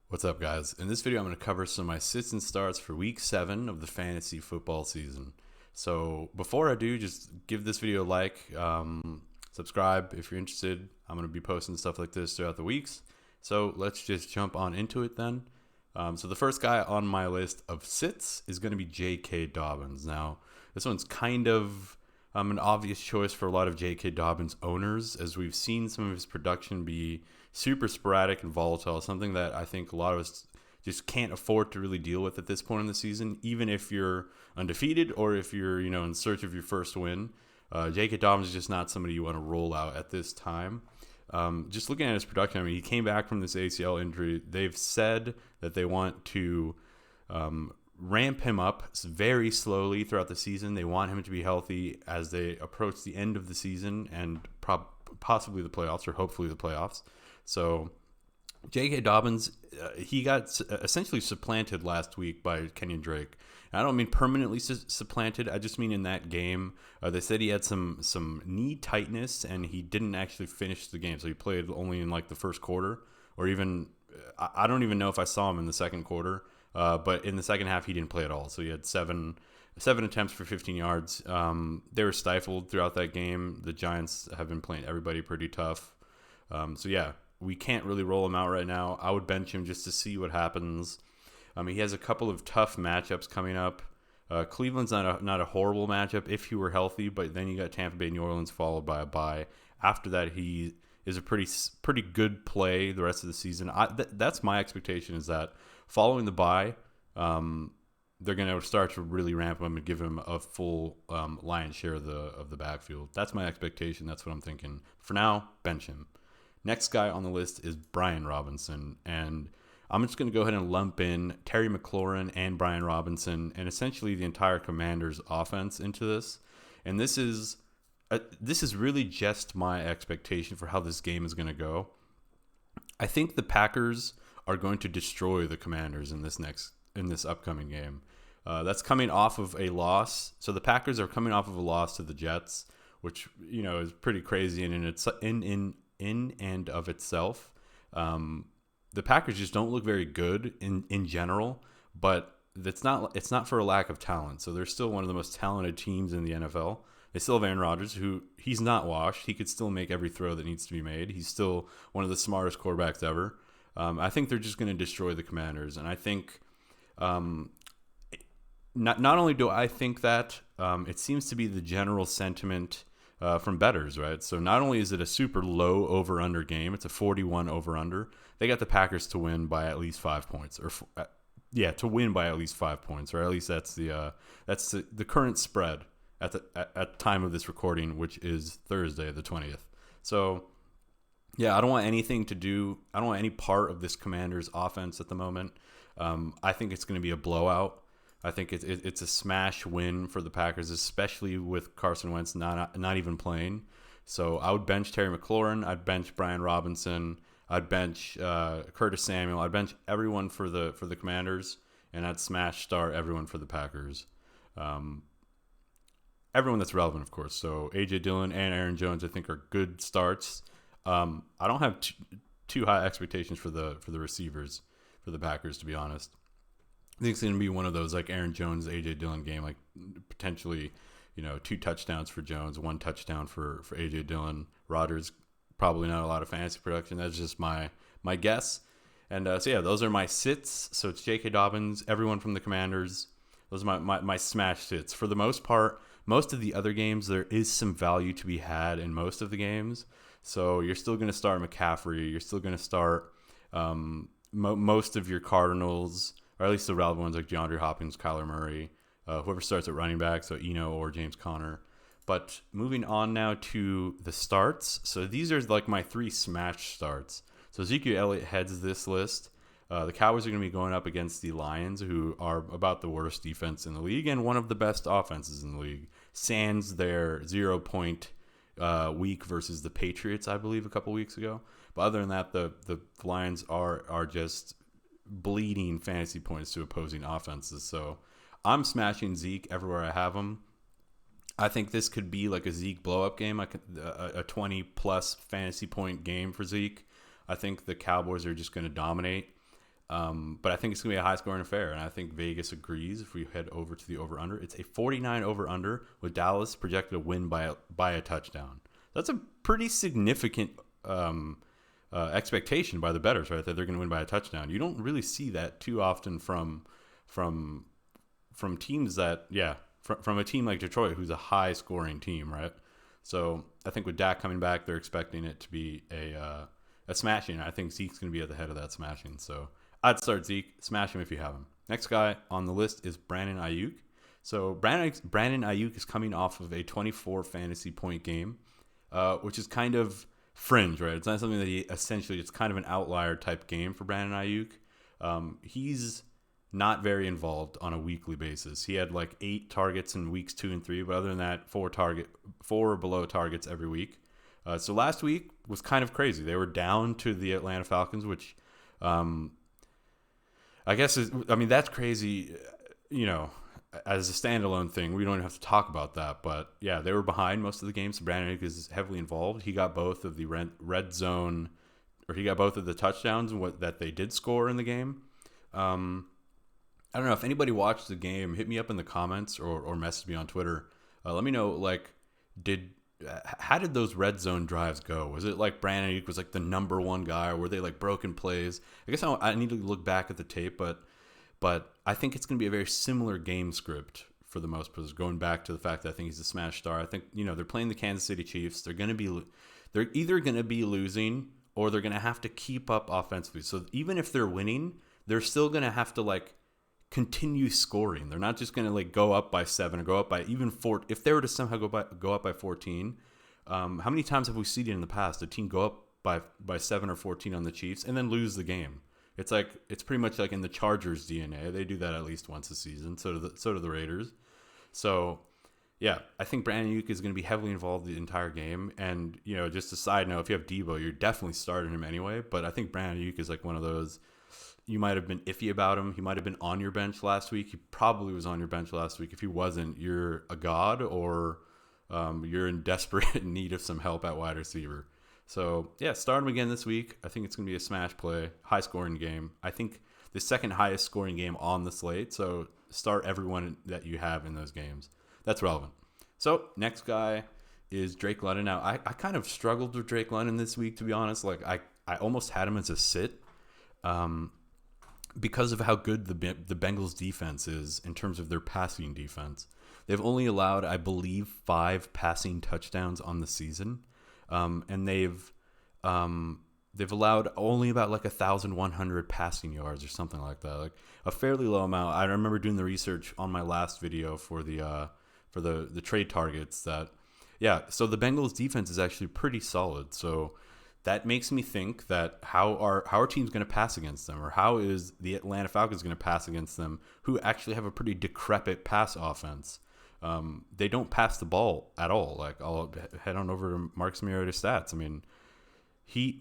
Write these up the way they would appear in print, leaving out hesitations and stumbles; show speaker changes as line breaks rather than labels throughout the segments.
What's up, guys? In this video, I'm going to cover some of my sits and starts for week 7 of the fantasy football season. So before I do, just give this video a like, subscribe if you're interested. I'm going to be posting stuff like this throughout the weeks. So let's just jump on into it then. So the first guy on my list of sits is going to be J.K. Dobbins. Now, this one's kind of an obvious choice for a lot of J.K. Dobbins owners, as we've seen some of his production be super sporadic and volatile, something that I think a lot of us just can't afford to really deal with at this point in the season, even if you're undefeated or if you're, in search of your first win. J.K. Dobbins is just not somebody you want to roll out at this time. Just looking at his production, I mean, he came back from this ACL injury. They've said that they want to ramp him up very slowly throughout the season. They want him to be healthy as they approach the end of the season and possibly the playoffs, or hopefully the playoffs. So J.K. Dobbins, he got essentially supplanted last week by Kenyon Drake. And I don't mean permanently supplanted. I just mean in that game, they said he had some knee tightness and he didn't actually finish the game. So he played only in like the first quarter, or even I don't even know if I saw him in the second quarter. But in the second half, he didn't play at all. So he had seven attempts for 15 yards. They were stifled throughout that game. The Giants have been playing everybody pretty tough. So yeah, we can't really roll him out right now. I would bench him just to see what happens. He has a couple of tough matchups coming up. Cleveland's not a horrible matchup if he were healthy, but then you got Tampa Bay, New Orleans, followed by a bye. After that, he is a pretty good play the rest of the season. That's my expectation, is that following the bye, they're going to start to really ramp him and give him a full lion's share of the backfield. That's my expectation. That's what I'm thinking. For now, bench him. Next guy on the list is Brian Robinson, and I'm just going to go ahead and lump in Terry McLaurin and Brian Robinson and essentially the entire Commanders offense into this. And this is really just my expectation for how this game is going to go. I think the Packers are going to destroy the Commanders in this upcoming game. That's coming off of a loss. So the Packers are coming off of a loss to the Jets, which is pretty crazy in and of itself. The Packers just don't look very good in general, but it's not for a lack of talent. So they're still one of the most talented teams in the NFL. They still have Aaron Rodgers, who he's not washed. He could still make every throw that needs to be made. He's still one of the smartest quarterbacks ever. I think they're just going to destroy the Commanders, and I think not only do I think that, it seems to be the general sentiment from bettors, right? So not only is it a super low over-under game, it's a 41 over-under. They got the Packers to win by at least 5 points, to win by at least 5 points, or at least that's the current spread at the time of this recording, which is Thursday the 20th. So yeah, I don't want any part of this Commanders offense at the moment. I think it's going to be a blowout. I think it's a smash win for the Packers, especially with Carson Wentz not even playing. So I would bench Terry McLaurin. I'd bench Brian Robinson. I'd bench Curtis Samuel. I'd bench everyone for the Commanders, and I'd smash start everyone for the Packers. Everyone that's relevant, of course. So A.J. Dillon and Aaron Jones, I think, are good starts. I don't have too high expectations for the receivers for the Packers, to be honest. I think it's going to be one of those like Aaron Jones, A.J. Dillon game, like potentially, 2 touchdowns for Jones, 1 touchdown for A.J. Dillon. Rodgers, probably not a lot of fantasy production. That's just my guess. And so yeah, those are my sits. So it's J.K. Dobbins, everyone from the Commanders. Those are my smash sits. For the most part, most of the other games, there is some value to be had in most of the games. So you're still going to start McCaffrey. You're still going to start most of your Cardinals, or at least the relevant ones like DeAndre Hopkins, Kyler Murray, whoever starts at running back, so Eno or James Conner. But moving on now to the starts. So these are like my 3 smash starts. So Ezekiel Elliott heads this list. The Cowboys are going to be going up against the Lions, who are about the worst defense in the league and one of the best offenses in the league. Sans their 0-point week versus the Patriots, I believe, a couple weeks ago. But other than that, the Lions are just bleeding fantasy points to opposing offenses. So I'm smashing Zeke everywhere I have him. I think this could be like a Zeke blow-up game, like a 20-plus fantasy point game for Zeke. I think the Cowboys are just going to dominate. But I think it's going to be a high-scoring affair, and I think Vegas agrees if we head over to the over-under. It's a 49 over-under with Dallas projected to win by a touchdown. That's a pretty significant expectation by the bettors, right? That they're going to win by a touchdown. You don't really see that too often from teams that, from a team like Detroit, who's a high-scoring team, right? So I think with Dak coming back, they're expecting it to be a smashing. I think Zeke's going to be at the head of that smashing. So I'd start Zeke, smash him if you have him. Next guy on the list is Brandon Aiyuk. So Brandon Aiyuk is coming off of a 24 fantasy point game, which is kind of fringe, right? It's not something that it's kind of an outlier type game for Brandon Aiyuk. He's not very involved on a weekly basis. He had like 8 targets in weeks 2 and 3, but other than that, 4 or below targets every week. So last week was kind of crazy. They were down to the Atlanta Falcons, which I guess that's crazy. As a standalone thing, we don't even have to talk about that. But yeah, they were behind most of the games. So Brandon Aiyuk is heavily involved. He got both of the red zone, or he got both of the touchdowns that they did score in the game. I don't know if anybody watched the game. Hit me up in the comments or message me on Twitter. Let me know, how did those red zone drives go? Was it like Brandon Aiyuk was like the number one guy, or were they like broken plays? I guess I need to look back at the tape, but I think it's going to be a very similar game script for the most part. Going back to the fact that I think he's a smash star. I think they're playing the Kansas City Chiefs. They're either going to be losing or they're going to have to keep up offensively. So even if they're winning, they're still going to have to continue scoring. They're not just going to go up by 7 or go up by even 4. If they were to somehow go up by 14, how many times have we seen it in the past? A team go up by 7 or 14 on the Chiefs and then lose the game. It's pretty much like in the Chargers DNA. They do that at least once a season. So do the Raiders. So yeah, I think Brandon Aiyuk is going to be heavily involved the entire game. And just a side note, if you have Debo, you're definitely starting him anyway. But I think Brandon Aiyuk is one of those. You might have been iffy about him. He might have been on your bench last week. He probably was on your bench last week. If he wasn't, you're a god, or you're in desperate need of some help at wide receiver. So, yeah, start him again this week. I think it's going to be a smash play, high-scoring game. I think the second highest-scoring game on the slate, so start everyone that you have in those games. That's relevant. So, next guy is Drake London. Now, I kind of struggled with Drake London this week, to be honest. I almost had him as a sit. Because of how good the Bengals defense is in terms of their passing defense. They've only allowed, I believe, 5 passing touchdowns on the season. And they've allowed only about 1,100 passing yards or something like that. A fairly low amount. I remember doing the research on my last video for the trade targets that, so the Bengals defense is actually pretty solid. So that makes me think that how are teams going to pass against them, or how is the Atlanta Falcons going to pass against them, who actually have a pretty decrepit pass offense. They don't pass the ball at all. I'll head on over to Marcus Mariota's stats. I mean, he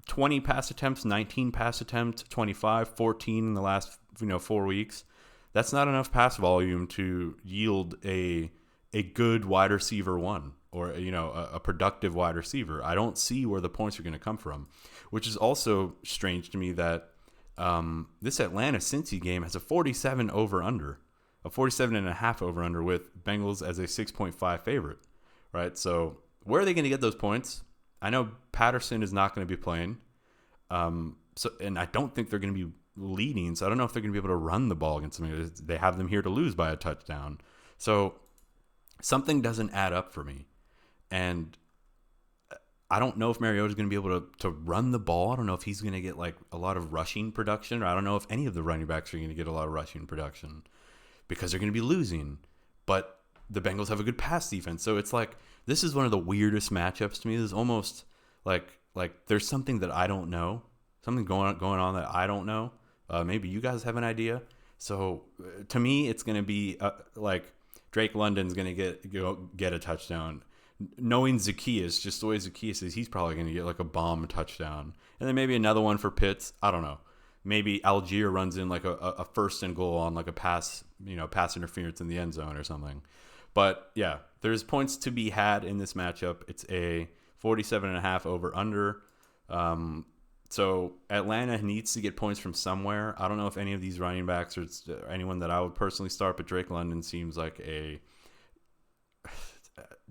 20 pass attempts, 19 pass attempts, 25, 14 in the last 4 weeks. That's not enough pass volume to yield a good wide receiver one, or a productive wide receiver. I don't see where the points are going to come from, which is also strange to me that this Atlanta Cincy game has a 47 over under, a 47.5 over under with Bengals as a 6.5 favorite, right? So where are they going to get those points? I know Patterson is not going to be playing, and I don't think they're going to be leading. So I don't know if they're going to be able to run the ball against them. They have them here to lose by a touchdown. So something doesn't add up for me. And I don't know if Mariota is going to be able to run the ball. I don't know if he's going to get a lot of rushing production, or I don't know if any of the running backs are going to get a lot of rushing production because they're going to be losing. But the Bengals have a good pass defense. So it's this is one of the weirdest matchups to me. This is almost like there's something that I don't know, something going on that I don't know. Maybe you guys have an idea. So to me, it's going to be Drake London's going to get a touchdown. Knowing Zacchaeus, just the way Zacchaeus is, he's probably going to get a bomb touchdown. And then maybe another one for Pitts. I don't know. Maybe Algier runs in a first and goal on a pass, pass interference in the end zone or something. But yeah, there's points to be had in this matchup. It's a 47.5 over under. So Atlanta needs to get points from somewhere. I don't know if any of these running backs or anyone that I would personally start, but Drake London seems like a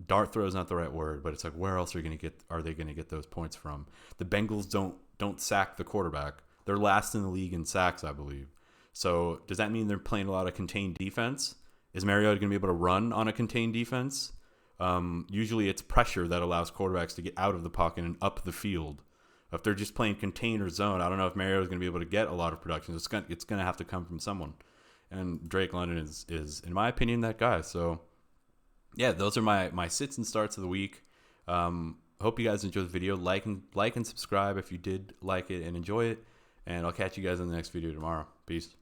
dart throw is not the right word, but it's like, where else are they going to get those points from? The Bengals don't sack the quarterback. They're last in the league in sacks, I believe. So does that mean they're playing a lot of contained defense? Is Mariota going to be able to run on a contained defense? Usually it's pressure that allows quarterbacks to get out of the pocket and up the field. If they're just playing contain or zone, I don't know if Mariota's going to be able to get a lot of production. It's going to have to come from someone. And Drake London is, in my opinion, that guy. So, yeah, those are my sits and starts of the week. Hope you guys enjoyed the video. Like and subscribe if you did like it and enjoy it. And I'll catch you guys in the next video tomorrow. Peace.